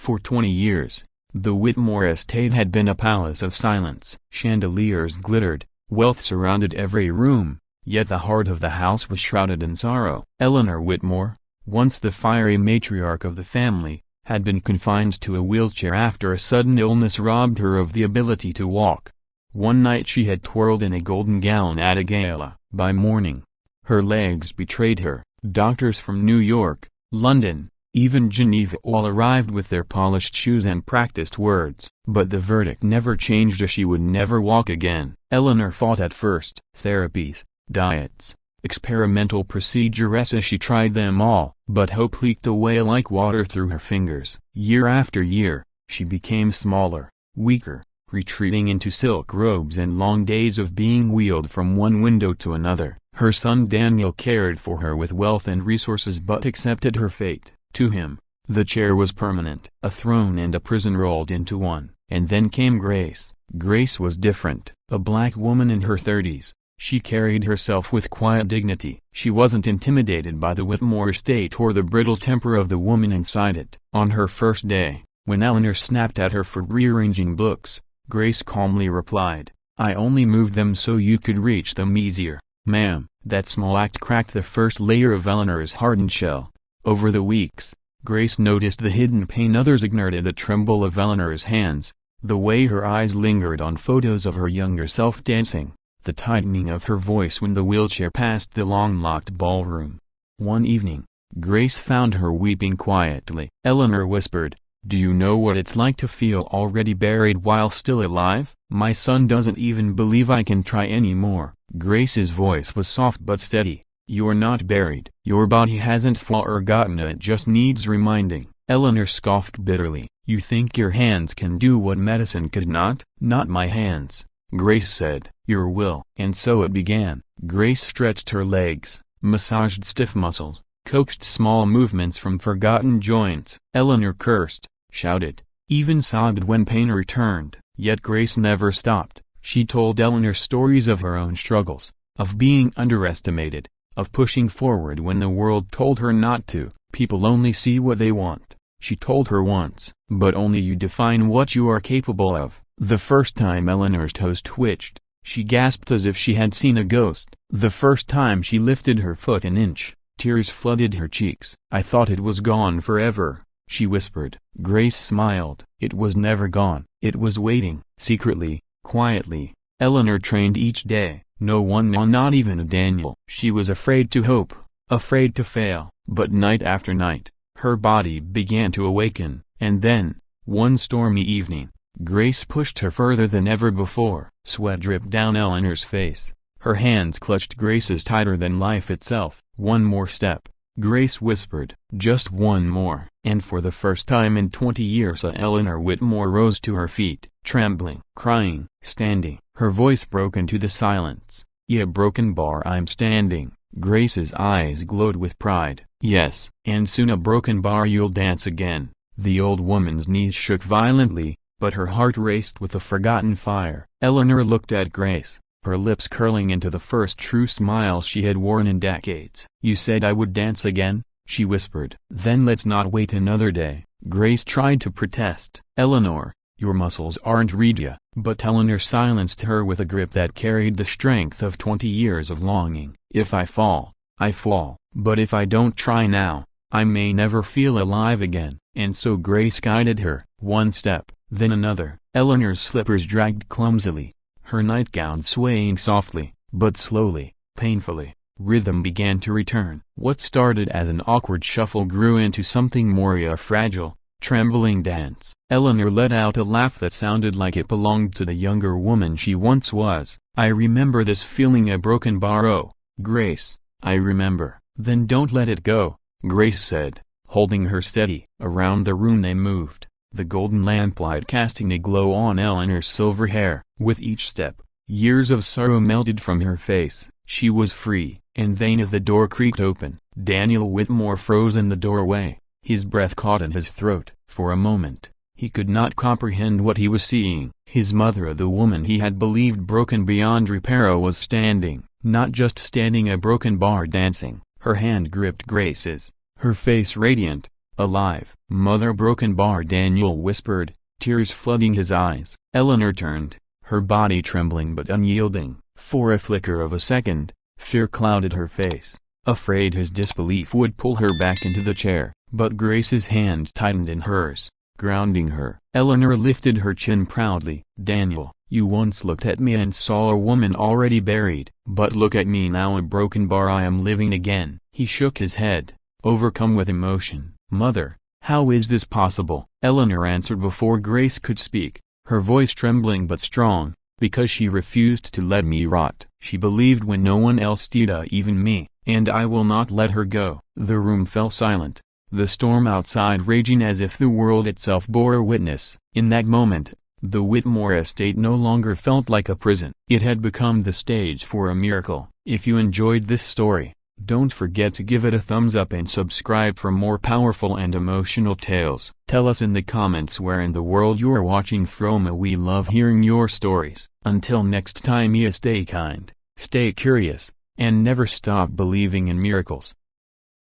For 20 years, the Whitmore estate had been a palace of silence. Chandeliers glittered, wealth surrounded every room, yet the heart of the house was shrouded in sorrow. Eleanor Whitmore, once the fiery matriarch of the family, had been confined to a wheelchair after a sudden illness robbed her of the ability to walk. One night she had twirled in a golden gown at a gala. By morning, her legs betrayed her. Doctors from New York, London, even Geneva all arrived with their polished shoes and practiced words. But the verdict never changed, as she would never walk again. Eleanor fought at first. Therapies, diets, experimental procedures, as she tried them all, but hope leaked away like water through her fingers. Year after year, she became smaller, weaker, retreating into silk robes and long days of being wheeled from one window to another. Her son Daniel cared for her with wealth and resources but accepted her fate. To him, the chair was permanent. A throne and a prison rolled into one. And then came Grace. Grace was different. A black woman in her 30s, she carried herself with quiet dignity. She wasn't intimidated by the Whitmore estate or the brittle temper of the woman inside it. On her first day, when Eleanor snapped at her for rearranging books, Grace calmly replied, "I only moved them so you could reach them easier, ma'am." That small act cracked the first layer of Eleanor's hardened shell. Over the weeks, Grace noticed the hidden pain others ignored, the tremble of Eleanor's hands, the way her eyes lingered on photos of her younger self dancing, the tightening of her voice when the wheelchair passed the long-locked ballroom. One evening, Grace found her weeping quietly. Eleanor whispered, "Do you know what it's like to feel already buried while still alive? My son doesn't even believe I can try anymore." Grace's voice was soft but steady. "You're not buried. Your body hasn't forgotten, it just needs reminding." Eleanor scoffed bitterly. "You think your hands can do what medicine could not?" "Not my hands," Grace said. "Your will." And so it began. Grace stretched her legs, massaged stiff muscles, coaxed small movements from forgotten joints. Eleanor cursed, shouted, even sobbed when pain returned. Yet Grace never stopped. She told Eleanor stories of her own struggles, of being underestimated, of pushing forward when the world told her not to. People only see what they want, she told her once, but only you define what you are capable of. The first time Eleanor's toes twitched, she gasped as if she had seen a ghost. The first time she lifted her foot an inch, tears flooded her cheeks. "I thought it was gone forever," she whispered. Grace smiled. It was never gone. It was waiting. Secretly, quietly, Eleanor trained each day. No one, not even Daniel. She was afraid to hope, afraid to fail. But night after night, her body began to awaken. And then, one stormy evening, Grace pushed her further than ever before. Sweat dripped down Eleanor's face. Her hands clutched Grace's tighter than life itself. "One more step," Grace whispered. "Just one more." And for the first time in 20 years Eleanor Whitmore rose to her feet, trembling, crying, standing. Her voice broke into the silence. "Yeah, broken bar, I'm standing." Grace's eyes glowed with pride. "Yes, and soon a broken bar you'll dance again." The old woman's knees shook violently, but her heart raced with a forgotten fire. Eleanor looked at Grace, her lips curling into the first true smile she had worn in decades. "You said I would dance again," she whispered. "Then let's not wait another day." Grace tried to protest. "Eleanor, your muscles aren't ready yet." But Eleanor silenced her with a grip that carried the strength of 20 years of longing. "If I fall, I fall. But if I don't try now, I may never feel alive again." And so Grace guided her, one step, then another. Eleanor's slippers dragged clumsily, her nightgown swaying softly, but slowly, painfully. Rhythm began to return. What started as an awkward shuffle grew into something more, a fragile, trembling dance. Eleanor let out a laugh that sounded like it belonged to the younger woman she once was. "I remember this feeling, a broken bar. Oh, Grace, I remember." "Then don't let it go," Grace said, holding her steady. Around the room they moved, the golden lamplight casting a glow on Eleanor's silver hair. With each step, years of sorrow melted from her face. She was free. And then the door creaked open. Daniel Whitmore froze in the doorway, his breath caught in his throat. For a moment, he could not comprehend what he was seeing. His mother, the woman he had believed broken beyond repair, was standing. Not just standing, a broken bar dancing. Her hand gripped Grace's, her face radiant, alive. Mother Broken Bar, Daniel whispered, tears flooding his eyes. Eleanor turned, her body trembling but unyielding. For a flicker of a second, fear clouded her face, afraid his disbelief would pull her back into the chair. But Grace's hand tightened in hers, grounding her. Eleanor lifted her chin proudly. Daniel, you once looked at me and saw a woman already buried. But look at me now, a broken bar, I am living again. He shook his head, overcome with emotion. Mother, how is this possible? Eleanor answered before Grace could speak, her voice trembling but strong, because she refused to let me rot. She believed when no one else did, even me, and I will not let her go. The room fell silent, the storm outside raging as if the world itself bore witness. In that moment, the Whitmore estate no longer felt like a prison. It had become the stage for a miracle. If you enjoyed this story, don't forget to give it a thumbs up and subscribe for more powerful and emotional tales. Tell us in the comments where in the world you are watching from. We love hearing your stories. Until next time, stay kind, stay curious, and never stop believing in miracles.